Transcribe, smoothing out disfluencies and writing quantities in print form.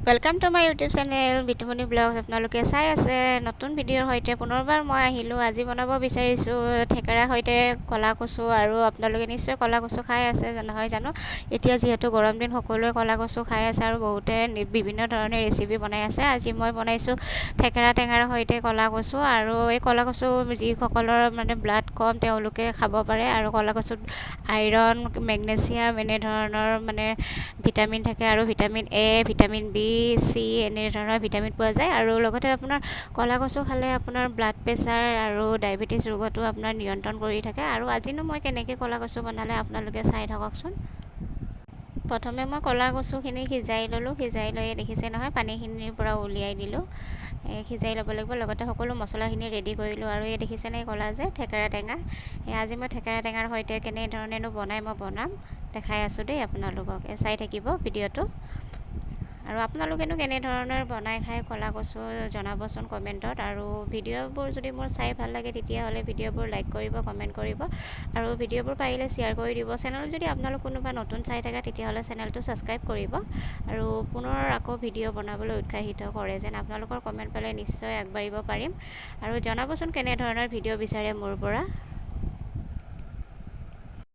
Welcome to my YouTube channel Bitumoni ব্লগছ। আপোনালোকে চাই আছে নতুন ভিডিঅ'ৰ সৈতে পুনৰবাৰ মই আহিলোঁ। আজি বনাব বিচাৰিছোঁ থেকেৰা সৈতে কলা কচু। আৰু আপোনালোকে নিশ্চয় কলা কচু খাই আছে নহয় জানো। এতিয়া যিহেতু গৰম দিন সকলোৱে কলা কচু খাই আছে আৰু বহুতে বিভিন্ন ধৰণে ৰেচিপি বনাই আছে। আজি মই বনাইছোঁ থেকেৰা টেঙাৰ সৈতে কলা কচু। আৰু এই কলা কচু যিসকলৰ মানে ব্লাড কম তেওঁলোকে খাব পাৰে। আৰু কলা কচুত আইৰণ, মেগনেছিয়াম এনেধৰণৰ মানে ভিটামিন থাকে। আৰু vitamin A, vitamin B, C এনেধৰণৰ ভিটামিন পোৱা যায়। আৰু লগতে আপোনাৰ কলা কচু খালে আপোনাৰ ব্লাড প্ৰেছাৰ আৰু ডায়েবেটিছ ৰোগতো আপোনাৰ নিয়ন্ত্ৰণ কৰি থাকে। আৰু আজিনো মই কেনেকৈ কলা কচু বনালে আপোনালোকে চাই থাককচোন। প্ৰথমে মই কলা কচুখিনি সিজাই ল'লোঁ। সিজাই লৈ দেখিছে নহয়, পানীখিনিৰ পৰা উলিয়াই দিলোঁ। সিজাই ল'ব লাগিব। লগতে সকলো মছলাখিনি ৰেডি কৰিলোঁ। আৰু এই দেখিছেনে ক'লা যে থেকেৰা টেঙা, আজি মই থেকেৰা টেঙাৰ সৈতে কেনেধৰণেনো বনাই মই বনাম দেখাই আছোঁ দেই আপোনালোকক। চাই থাকিব ভিডিঅ'টো। আৰু আপোনালোকেনো কেনেধৰণৰ বনাই খাই কলা কচু জনাবচোন কমেণ্টত। আৰু ভিডিঅ'বোৰ যদি মোৰ চাই ভাল লাগে তেতিয়াহ'লে ভিডিঅ'বোৰ লাইক কৰিব, কমেণ্ট কৰিব। আৰু ভিডিঅ'বোৰ পাৰিলে শ্বেয়াৰ কৰি দিব। চেনেল যদি আপোনালোক কোনোবা নতুন চাই থাকে তেতিয়াহ'লে চেনেলটো ছাবস্ক্ৰাইব কৰিব। আৰু পুনৰ আকৌ ভিডিঅ' বনাবলৈ উৎসাহিত কৰে যেন। আপোনালোকৰ কমেণ্ট পালে নিশ্চয় আগবাঢ়িব পাৰিম। আৰু জনাবচোন কেনেধৰণৰ ভিডিঅ' বিচাৰে মোৰ পৰা।